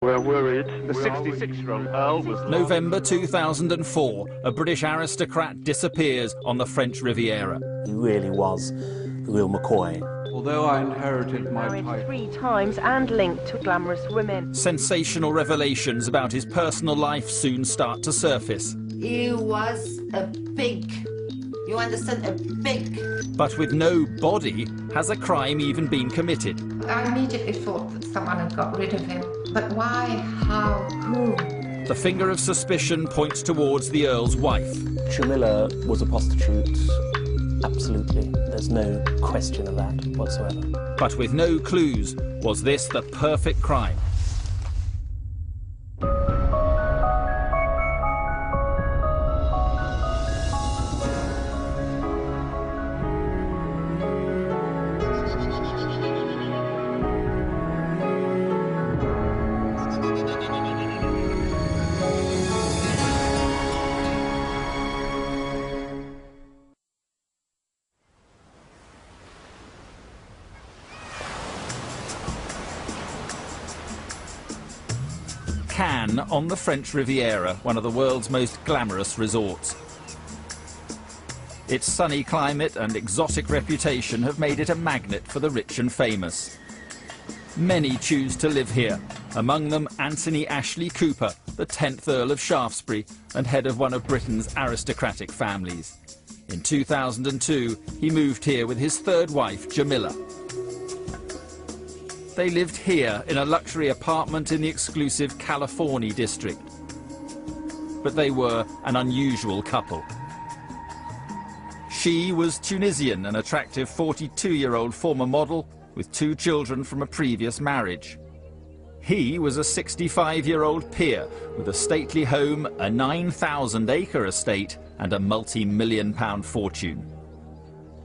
We're worried. The 66-year-old Earl was... November 2004, a British aristocrat disappears on the French Riviera. He really was the real McCoy. Although I inherited my Married type... 3 times and linked to glamorous women. Sensational revelations about his personal life soon start to surface. He was a pig. You understand? A pig. But with no body, has a crime even been committed? I immediately thought that someone had got rid of him. But why? How? Who? The finger of suspicion points towards the Earl's wife. Jamila was a prostitute. Absolutely. There's no question of that whatsoever. But with no clues, was this the perfect crime? Cannes on the French Riviera, one of the world's most glamorous resorts. Its sunny climate and exotic reputation have made it a magnet for the rich and famous. Many choose to live here, among them Anthony Ashley Cooper, the 10th Earl of Shaftesbury and head of one of Britain's aristocratic families. In 2002, he moved here with his third wife, Jamila. They lived here in a luxury apartment in the exclusive California district. But they were an unusual couple. She was Tunisian, an attractive 42-year-old former model with 2 children from a previous marriage. He was a 65-year-old peer with a stately home, a 9,000-acre estate and a multi-million-pound fortune.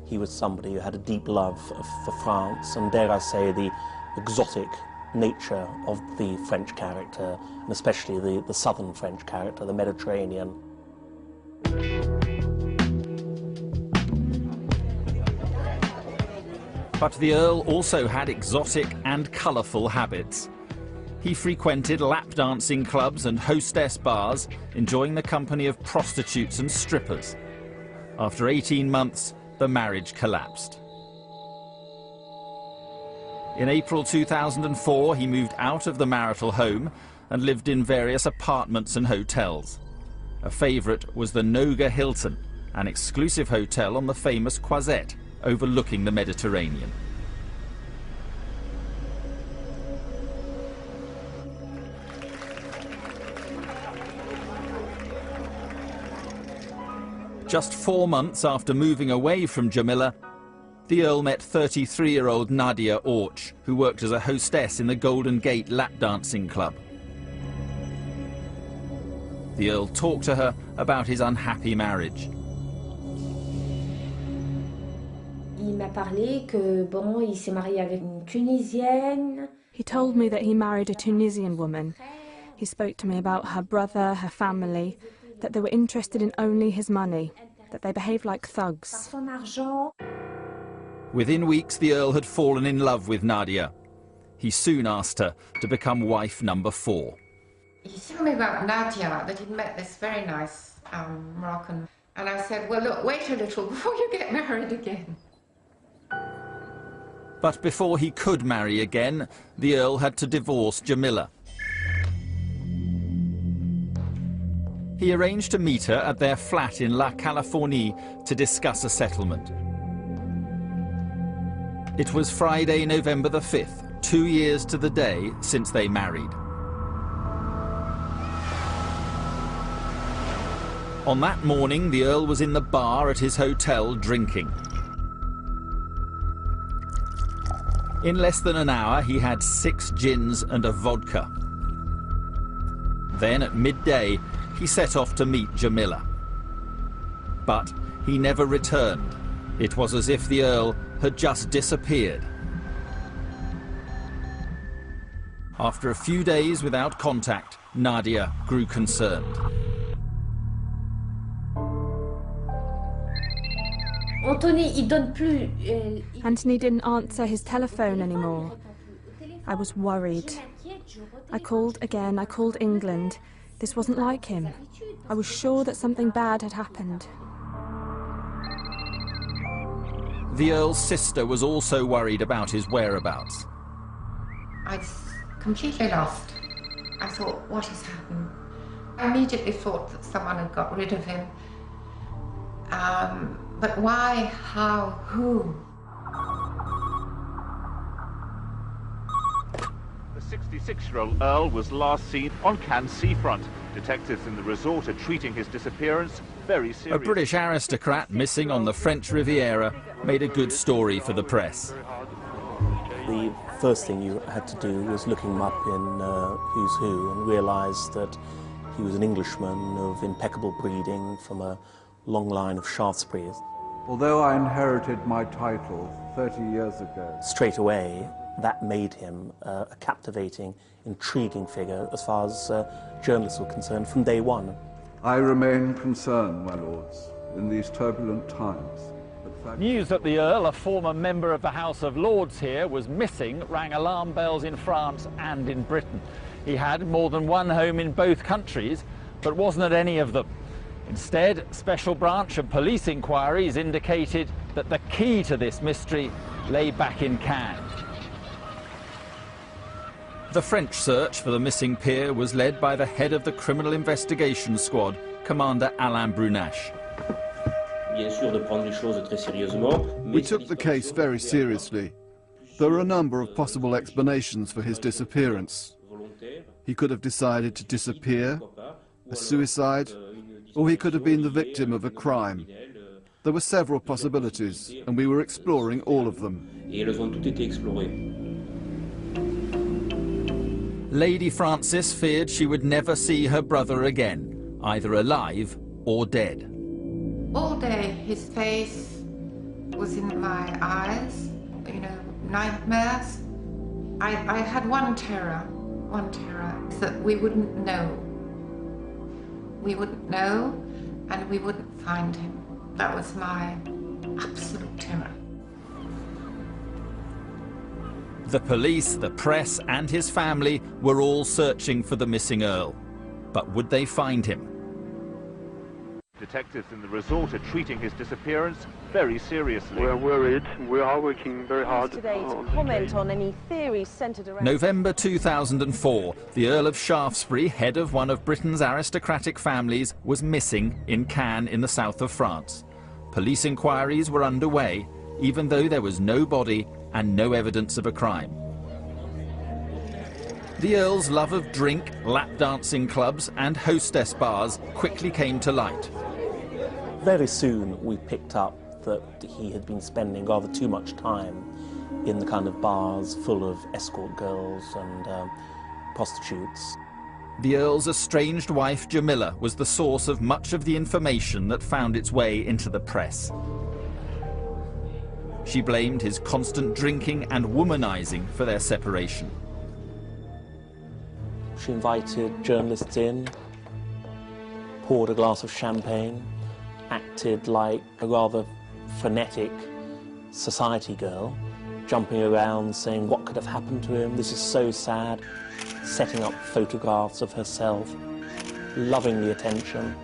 He was somebody who had a deep love for France and, dare I say, the exotic nature of the French character, and especially the southern French character, the Mediterranean. But the Earl also had exotic and colourful habits. He frequented lap dancing clubs and hostess bars, enjoying the company of prostitutes and strippers. After 18 months, the marriage collapsed. In April 2004, he moved out of the marital home and lived in various apartments and hotels. A favourite was the Noga Hilton, an exclusive hotel on the famous Croisette, overlooking the Mediterranean. Just 4 months after moving away from Jamila, the Earl met 33-year-old Nadia Orch, who worked as a hostess in the Golden Gate lap dancing club. The Earl talked to her about his unhappy marriage. He told me that he married a Tunisian woman. He spoke to me about her brother, her family, that they were interested in only his money, that they behaved like thugs. Within weeks, the Earl had fallen in love with Nadia. He soon asked her to become wife number 4. He told me about Nadia, that he'd met this very nice Moroccan. And I said, well, look, wait a little before you get married again. But before he could marry again, the Earl had to divorce Jamila. He arranged to meet her at their flat in La Californie to discuss a settlement. It was Friday, November the 5th, 2 years to the day since they married. On that morning, the Earl was in the bar at his hotel drinking. In less than an hour, he had 6 gins and a vodka. Then, at midday, he set off to meet Jamila. But he never returned. It was as if the Earl had just disappeared. After a few days without contact, Nadia grew concerned. Anthony didn't answer his telephone anymore. I was worried. I called again, I called England. This wasn't like him. I was sure that something bad had happened. The Earl's sister was also worried about his whereabouts. I was completely lost. I thought, what has happened? I immediately thought that someone had got rid of him. But why, how, who? The 66-year-old Earl was last seen on Cannes seafront. Detectives in the resort are treating his disappearance very seriously. A British aristocrat missing on the French Riviera made a good story for the press. The first thing you had to do was look him up in Who's Who and realise that he was an Englishman of impeccable breeding from a long line of Shaftesbury. Although I inherited my title 30 years ago, Straight away, that made him a captivating, intriguing figure as far as journalists were concerned from day one. I remain concerned, my lords, in these turbulent times. News that the Earl, a former member of the House of Lords here, was missing rang alarm bells in France and in Britain. He had more than one home in both countries, but wasn't at any of them. Instead, special branch and police inquiries indicated that the key to this mystery lay back in Cannes. The French search for the missing peer was led by the head of the Criminal Investigation Squad, Commander Alain Brunache. We took the case very seriously. There are a number of possible explanations for his disappearance. He could have decided to disappear, a suicide, or he could have been the victim of a crime. There were several possibilities, and we were exploring all of them. Lady Frances feared she would never see her brother again, either alive or dead. All day his face was in my eyes, you know, nightmares. I had one terror, that we wouldn't know. We wouldn't know, and we wouldn't find him. That was my absolute terror. The police, the press, and his family were all searching for the missing Earl. But would they find him? Detectives in the resort are treating his disappearance very seriously. We're worried. We are working very hard Today to comment on any theories centred around... November 2004, the Earl of Shaftesbury, head of one of Britain's aristocratic families, was missing in Cannes in the south of France. Police inquiries were underway, even though there was no body and no evidence of a crime. The Earl's love of drink, lap dancing clubs and hostess bars quickly came to light. Very soon we picked up that he had been spending rather too much time in the kind of bars full of escort girls and prostitutes. The Earl's estranged wife Jamila was the source of much of the information that found its way into the press. She blamed his constant drinking and womanizing for their separation. She invited journalists in, poured a glass of champagne, acted like a rather frenetic society girl, jumping around saying what could have happened to him, this is so sad, setting up photographs of herself, loving the attention.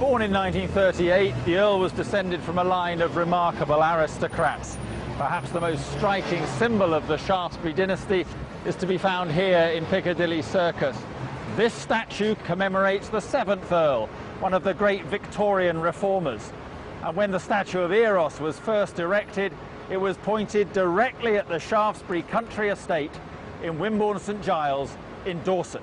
Born in 1938, the Earl was descended from a line of remarkable aristocrats. Perhaps the most striking symbol of the Shaftesbury dynasty is to be found here in Piccadilly Circus. This statue commemorates the 7th Earl, one of the great Victorian reformers. And when the statue of Eros was first erected, it was pointed directly at the Shaftesbury country estate in Wimborne St Giles in Dorset.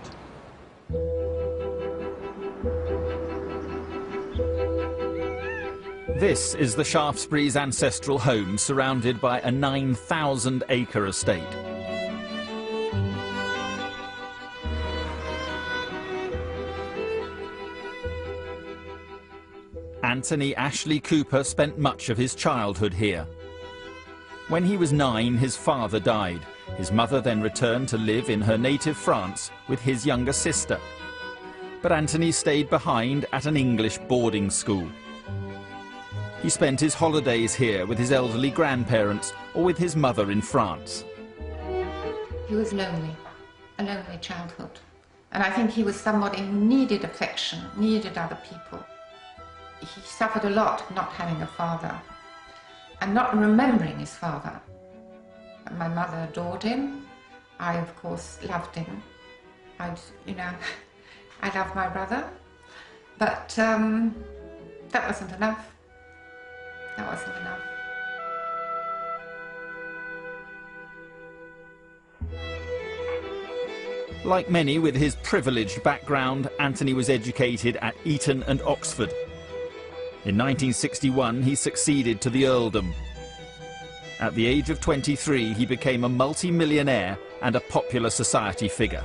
This is the Shaftesbury's ancestral home, surrounded by a 9,000-acre estate. Anthony Ashley Cooper spent much of his childhood here. When he was 9, his father died. His mother then returned to live in her native France with his younger sister. But Anthony stayed behind at an English boarding school. He spent his holidays here with his elderly grandparents or with his mother in France. He was lonely, a lonely childhood. And I think he was somebody who needed affection, needed other people. He suffered a lot not having a father and not remembering his father. My mother adored him. I, of course, loved him. I loved my brother. But that wasn't enough. That wasn't enough. Like many with his privileged background, Anthony was educated at Eton and Oxford. In 1961, he succeeded to the earldom. At the age of 23, he became a multi-millionaire and a popular society figure.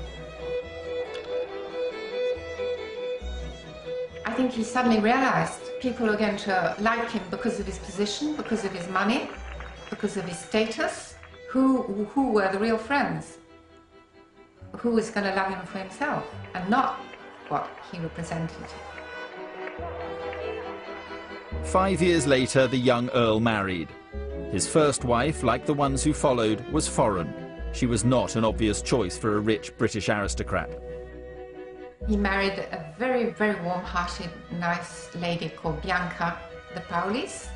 I think he suddenly realized people were going to like him because of his position, because of his money, because of his status. Who were the real friends? Who was going to love him for himself and not what he represented? 5 years later, the young Earl married. His first wife, like the ones who followed, was foreign. She was not an obvious choice for a rich British aristocrat. He married a very, very warm-hearted, nice lady called Bianca de Paulis.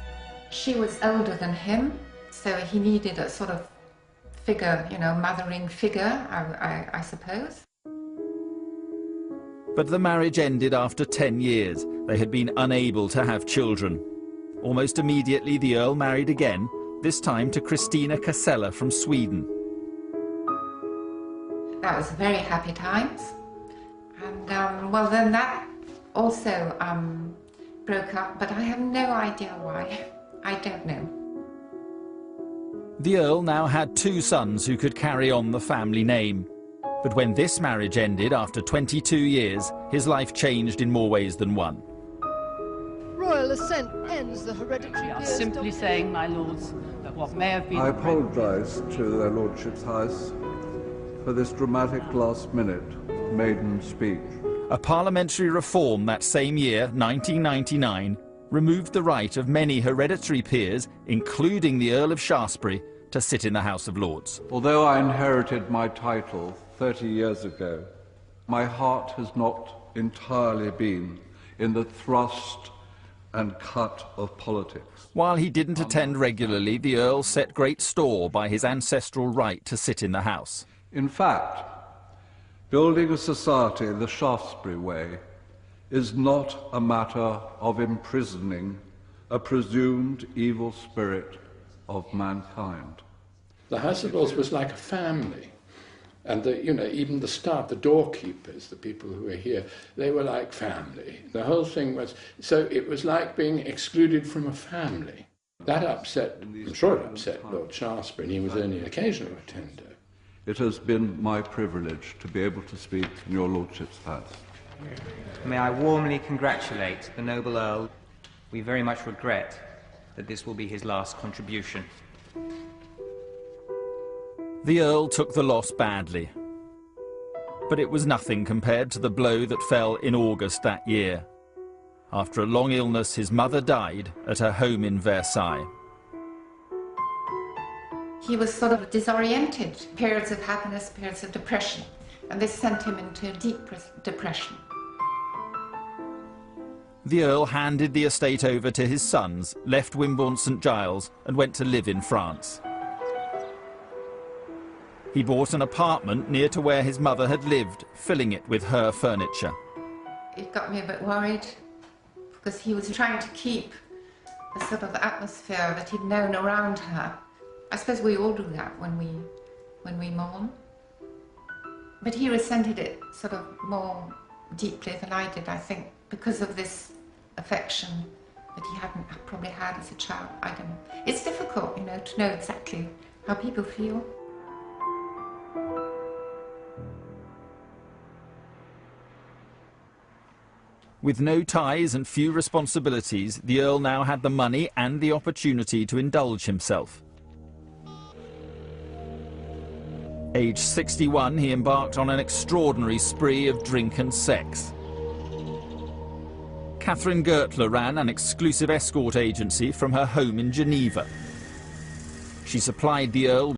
She was older than him, so he needed a sort of figure, mothering figure, I suppose. But the marriage ended after 10 years. They had been unable to have children. Almost immediately, the Earl married again, this time to Christina Casella from Sweden. That was very happy times. And, well, then that also broke up, but I have no idea why. I don't know. The Earl now had 2 sons who could carry on the family name. But when this marriage ended after 22 years, his life changed in more ways than one. Royal assent ends the hereditary. We are simply saying, my lords, that what may have been... I apologise to their lordship's house for this dramatic last-minute maiden speech. A parliamentary reform that same year, 1999, removed the right of many hereditary peers, including the Earl of Shaftesbury, to sit in the House of Lords. Although I inherited my title 30 years ago, my heart has not entirely been in the thrust and cut of politics. While he didn't attend regularly, the Earl set great store by his ancestral right to sit in the House. In fact, building a society the Shaftesbury way is not a matter of imprisoning a presumed evil spirit of mankind. The House of Lords was like a family. And even the staff, the doorkeepers, the people who were here, they were like family. The whole thing was, so it was like being excluded from a family. That upset, I'm sure it upset Lord Shaftesbury, and he was only an occasional attender. It has been my privilege to be able to speak in your lordship's house. May I warmly congratulate the noble Earl. We very much regret that this will be his last contribution. The Earl took the loss badly, but it was nothing compared to the blow that fell in August that year. After a long illness, his mother died at her home in Versailles. He was sort of disoriented, periods of happiness, periods of depression, and this sent him into a deep depression. The Earl handed the estate over to his sons, left Wimborne St Giles, and went to live in France. He bought an apartment near to where his mother had lived, filling it with her furniture. It got me a bit worried, because he was trying to keep the sort of atmosphere that he'd known around her. I suppose we all do that when we mourn. But he resented it sort of more deeply than I did, I think, because of this affection that he hadn't probably had as a child. I don't know. It's difficult, to know exactly how people feel. With no ties and few responsibilities, the Earl now had the money and the opportunity to indulge himself. Aged 61, he embarked on an extraordinary spree of drink and sex. Catherine Gertler ran an exclusive escort agency from her home in Geneva. She supplied the Earl